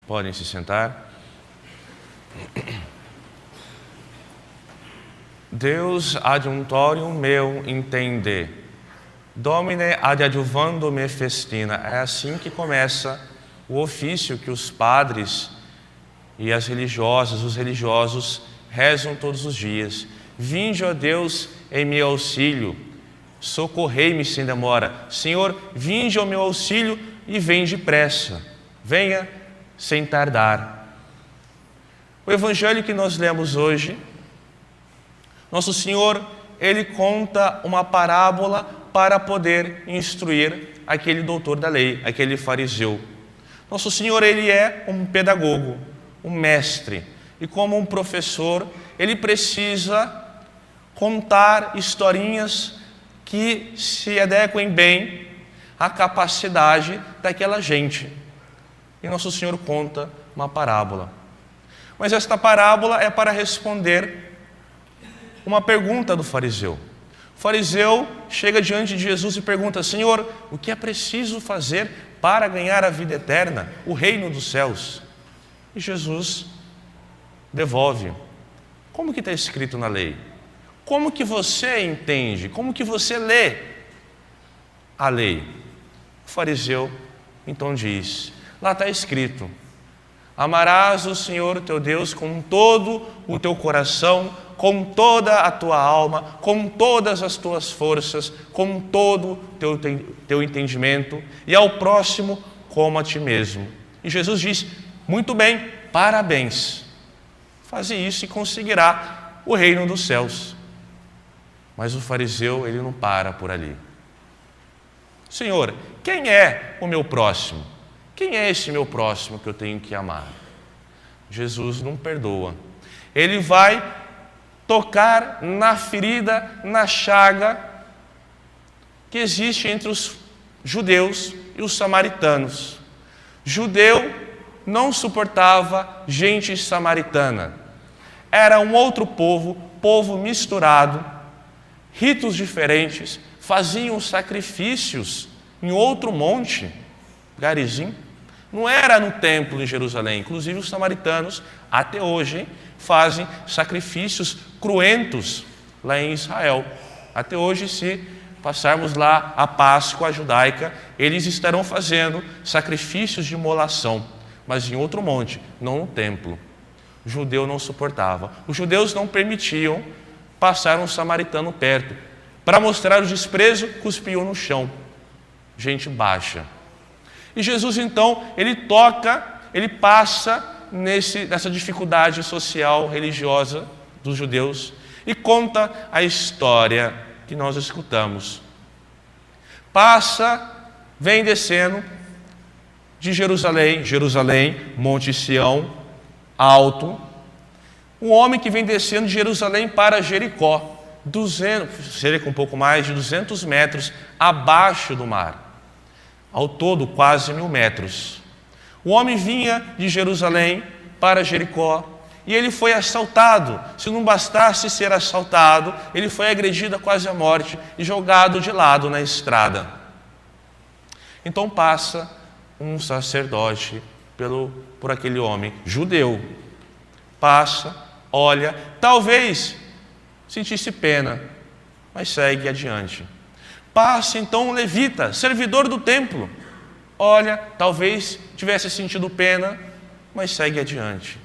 Podem se sentar. Deus adiuntorium meu intende, Domine ad adjuvando me festina. É assim que começa o ofício que os padres e as religiosas, os religiosos, rezam todos os dias. Vinde, ó Deus, em meu auxílio, socorrei-me sem demora. Senhor, vinde ao meu auxílio e vem depressa. Venha sem tardar. O evangelho que nós lemos hoje, Nosso Senhor, Ele conta uma parábola para poder instruir aquele doutor da lei, aquele fariseu. Nosso Senhor, Ele é um pedagogo, um mestre. E como um professor, Ele precisa contar historinhas que se adequem bem à capacidade daquela gente. E Nosso Senhor conta uma parábola. Mas esta parábola é para responder uma pergunta do fariseu. O fariseu chega diante de Jesus e pergunta: Senhor, o que é preciso fazer para ganhar a vida eterna, o reino dos céus? E Jesus devolve: como que está escrito na lei? Como que você entende? Como que você lê a lei? O fariseu então diz: lá está escrito: amarás o Senhor teu Deus com todo o teu coração, com toda a tua alma, com todas as tuas forças, com todo o teu entendimento, e ao próximo como a ti mesmo. E Jesus diz: muito bem, parabéns. Faze isso e conseguirá o reino dos céus. Mas o fariseu, ele não para por ali. Senhor, quem é o meu próximo? Quem é esse meu próximo que eu tenho que amar? Jesus não perdoa. Ele vai tocar na ferida, na chaga que existe entre os judeus e os samaritanos. Judeu não suportava gente samaritana. Era um outro povo, povo misturado, ritos diferentes, faziam sacrifícios em outro monte, Garizim. Não era no templo em Jerusalém. Inclusive os samaritanos, até hoje, fazem sacrifícios cruentos lá em Israel. Até hoje, se passarmos lá a Páscoa judaica, eles estarão fazendo sacrifícios de imolação, mas em outro monte, não no templo. O judeu não suportava. Os judeus não permitiam passar um samaritano perto. Para mostrar o desprezo, cuspiam no chão. Gente baixa. E Jesus, então, ele passa nessa dificuldade social, religiosa dos judeus e conta a história que nós escutamos. Vem descendo de Jerusalém, Monte Sião, alto, um homem que vem descendo de Jerusalém para Jericó, cerca um pouco mais de 200 metros abaixo do mar. Ao todo, quase 1.000 metros. O homem vinha de Jerusalém para Jericó e ele foi assaltado. Se não bastasse ser assaltado, ele foi agredido quase à morte e jogado de lado na estrada. Então passa um sacerdote por aquele homem judeu. Passa, olha, talvez sentisse pena, mas segue adiante. Passa então um levita, servidor do templo. Olha, talvez tivesse sentido pena, mas segue adiante.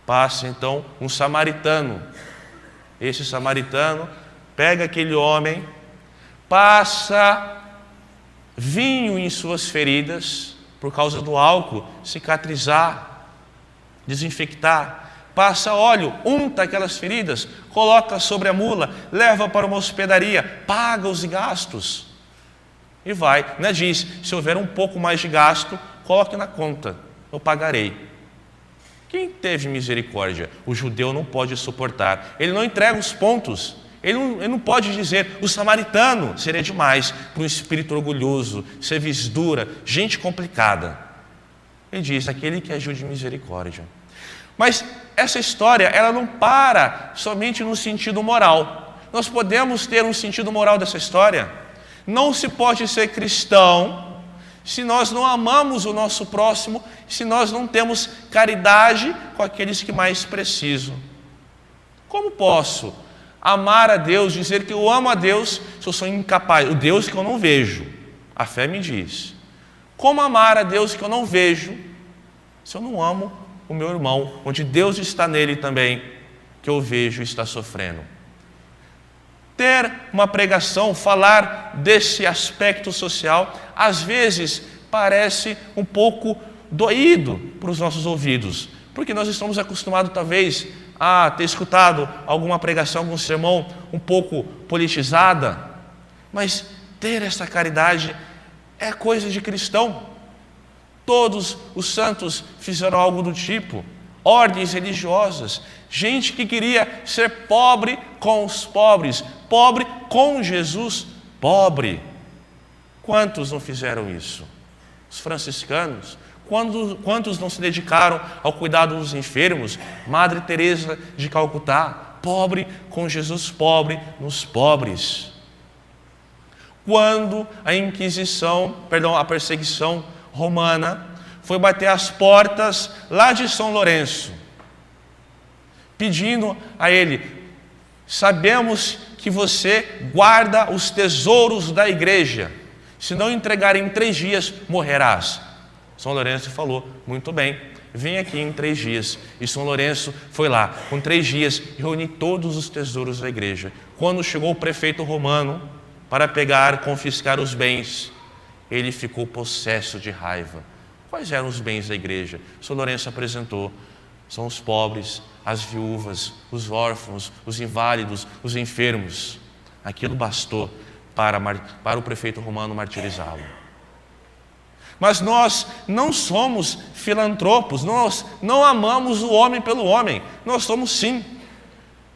Passa então um samaritano. Esse samaritano pega aquele homem, passa vinho em suas feridas, por causa do álcool, cicatrizar, desinfectar. Passa óleo, unta aquelas feridas, coloca sobre a mula, leva para uma hospedaria, paga os gastos. E vai, né? Diz, se houver um pouco mais de gasto, coloque na conta, eu pagarei. Quem teve misericórdia? O judeu não pode suportar. Ele não entrega os pontos. Ele não pode dizer, o samaritano seria demais para um espírito orgulhoso, serviço dura, gente complicada. Ele diz, aquele que agiu de misericórdia. Mas essa história, ela não para somente no sentido moral. Nós podemos ter um sentido moral dessa história. Não se pode ser cristão se nós não amamos o nosso próximo, se nós não temos caridade com aqueles que mais precisam? Como posso amar a Deus, dizer que eu amo a Deus, se eu sou incapaz? O Deus que eu não vejo, a fé me diz. Como amar a Deus que eu não vejo, se eu não amo o meu irmão, onde Deus está nele também, que eu vejo está sofrendo? Ter uma pregação, falar desse aspecto social, às vezes parece um pouco doído para os nossos ouvidos, porque nós estamos acostumados talvez a ter escutado alguma pregação, algum sermão um pouco politizada, mas ter essa caridade é coisa de cristão. Todos os santos fizeram algo do tipo, ordens religiosas, gente que queria ser pobre com os pobres, pobre com Jesus, pobre. Quantos não fizeram isso? Os franciscanos. Quantos não se dedicaram ao cuidado dos enfermos? Madre Teresa de Calcutá, pobre com Jesus, pobre nos pobres. Quando a perseguição romana foi bater às portas lá de São Lourenço, pedindo a ele: sabemos que você guarda os tesouros da igreja, se não entregar em 3 dias, morrerás. São Lourenço falou: muito bem, vem aqui em 3 dias. E São Lourenço foi lá, com 3 dias, reuniu todos os tesouros da igreja. Quando chegou o prefeito romano para confiscar os bens, ele ficou possesso de raiva. Quais eram os bens da igreja? São Lourenço apresentou: são os pobres, as viúvas, os órfãos, os inválidos, os enfermos. Aquilo bastou para o prefeito romano martirizá-lo. Mas nós não somos filantropos, nós não amamos o homem pelo homem. Nós somos sim.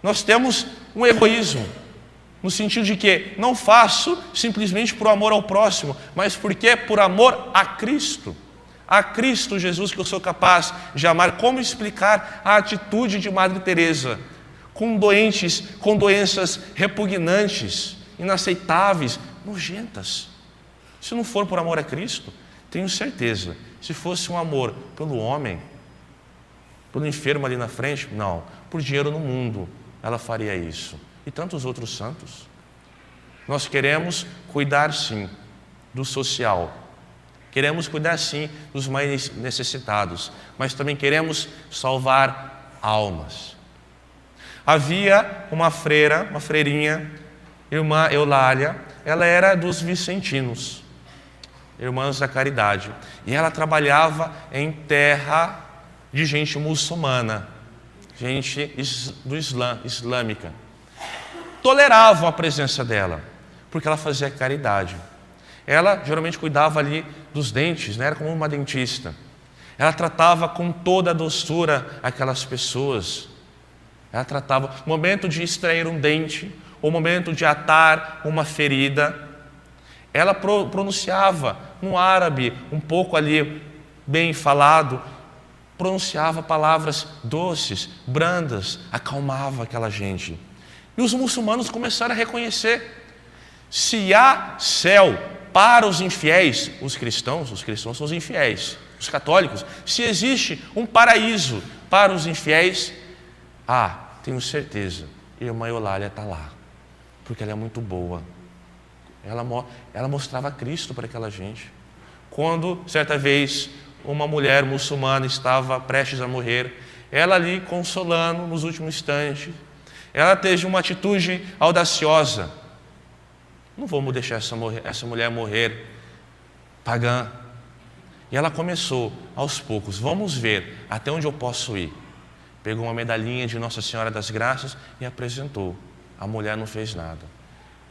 Nós temos um egoísmo, no sentido de que não faço simplesmente por amor ao próximo, mas porque por amor a Cristo. A Cristo Jesus que eu sou capaz de amar. Como explicar a atitude de Madre Teresa com doentes, com doenças repugnantes, inaceitáveis, nojentas? Se não for por amor a Cristo, tenho certeza, se fosse um amor pelo homem, pelo enfermo ali na frente, não, por dinheiro no mundo, ela faria isso. E tantos outros santos. Nós queremos cuidar sim do social, queremos cuidar sim dos mais necessitados, mas também queremos salvar almas. Havia uma freirinha, irmã Eulália, ela era dos vicentinos, Irmãs da Caridade, e ela trabalhava em terra de gente muçulmana, gente islâmica. Toleravam a presença dela, porque ela fazia caridade. Ela geralmente cuidava ali dos dentes, né? Era como uma dentista. Ela tratava com toda a doçura aquelas pessoas. Ela tratava o momento de extrair um dente, o momento de atar uma ferida. Ela pronunciava no árabe, um pouco ali bem falado, pronunciava palavras doces, brandas, acalmava aquela gente. E os muçulmanos começaram a reconhecer: se há céu para os infiéis, os cristãos são os infiéis, os católicos, se existe um paraíso para os infiéis, tenho certeza, irmã Eulália está lá, porque ela é muito boa. Ela mostrava Cristo para aquela gente. Quando, certa vez, uma mulher muçulmana estava prestes a morrer, ela ali consolando nos últimos instantes, ela teve uma atitude audaciosa: não vamos deixar essa mulher morrer pagã. E ela começou, aos poucos: vamos ver até onde eu posso ir. Pegou uma medalhinha de Nossa Senhora das Graças e apresentou. A mulher não fez nada.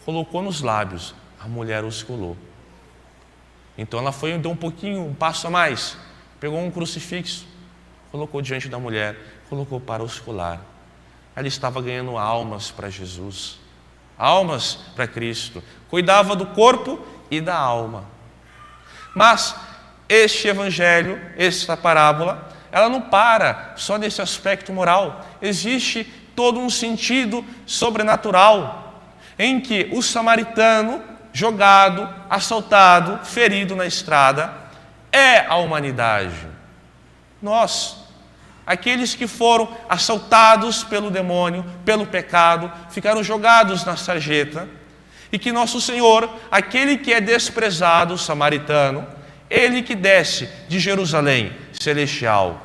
Colocou nos lábios, a mulher osculou. Então ela foi, deu um passo a mais, pegou um crucifixo, colocou diante da mulher, colocou para oscular. Ela estava ganhando almas para Jesus, almas para Cristo, cuidava do corpo e da alma. Mas este evangelho, esta parábola, ela não para só nesse aspecto moral. Existe todo um sentido sobrenatural, em que o samaritano jogado, assaltado, ferido na estrada é a humanidade. Nós, aqueles que foram assaltados pelo demônio, pelo pecado, ficaram jogados na sarjeta, e que nosso Senhor, aquele que é desprezado, o samaritano, ele que desce de Jerusalém celestial,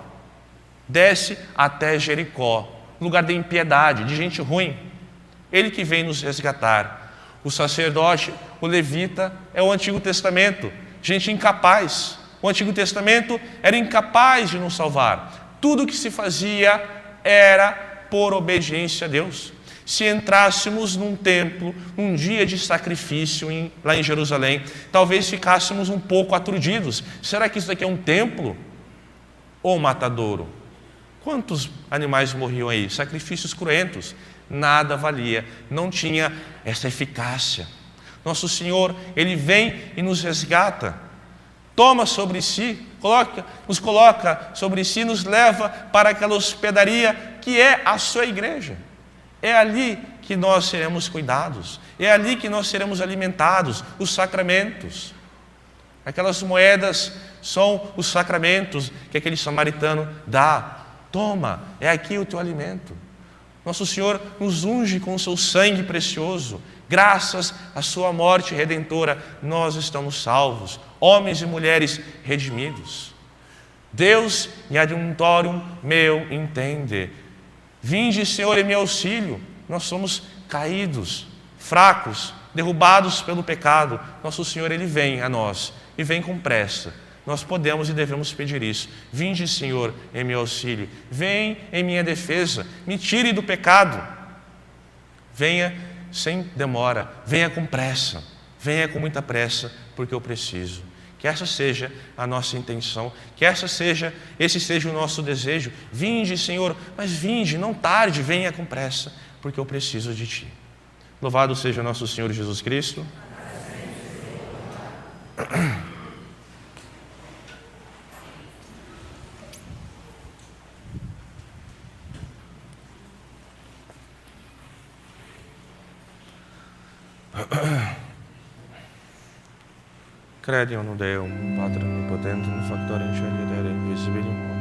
desce até Jericó, lugar de impiedade, de gente ruim, ele que vem nos resgatar. O sacerdote, o levita, é o Antigo Testamento, gente incapaz. O Antigo Testamento era incapaz de nos salvar. Tudo que se fazia era por obediência a Deus. Se entrássemos num templo, num dia de sacrifício lá em Jerusalém, talvez ficássemos um pouco aturdidos. Será que isso daqui é um templo ou um matadouro? Quantos animais morriam aí? Sacrifícios cruentos. Nada valia, não tinha essa eficácia. Nosso Senhor, Ele vem e nos resgata, toma sobre si, nos coloca sobre si, nos leva para aquela hospedaria que é a sua igreja. É ali que nós seremos cuidados, é ali que nós seremos alimentados, os sacramentos. Aquelas moedas são os sacramentos que aquele samaritano dá. Toma, é aqui o teu alimento. Nosso Senhor nos unge com o seu sangue precioso. Graças à sua morte redentora, nós estamos salvos, homens e mulheres redimidos. Deus em adiuntorium meu intende. Vinde, Senhor, em meu auxílio. Nós somos caídos, fracos, derrubados pelo pecado. Nosso Senhor, Ele vem a nós e vem com pressa. Nós podemos e devemos pedir isso. Vinde, Senhor, em meu auxílio. Vem em minha defesa. Me tire do pecado. Venha sem demora. Venha com pressa. Venha com muita pressa, porque eu preciso. Que essa seja a nossa intenção. Que esse seja o nosso desejo. Vinde, Senhor, mas vinde, não tarde. Venha com pressa, porque eu preciso de Ti. Louvado seja nosso Senhor Jesus Cristo. Crediam no Deum, Patrem Onipotente, no Factorem Scelitere, Invisibilim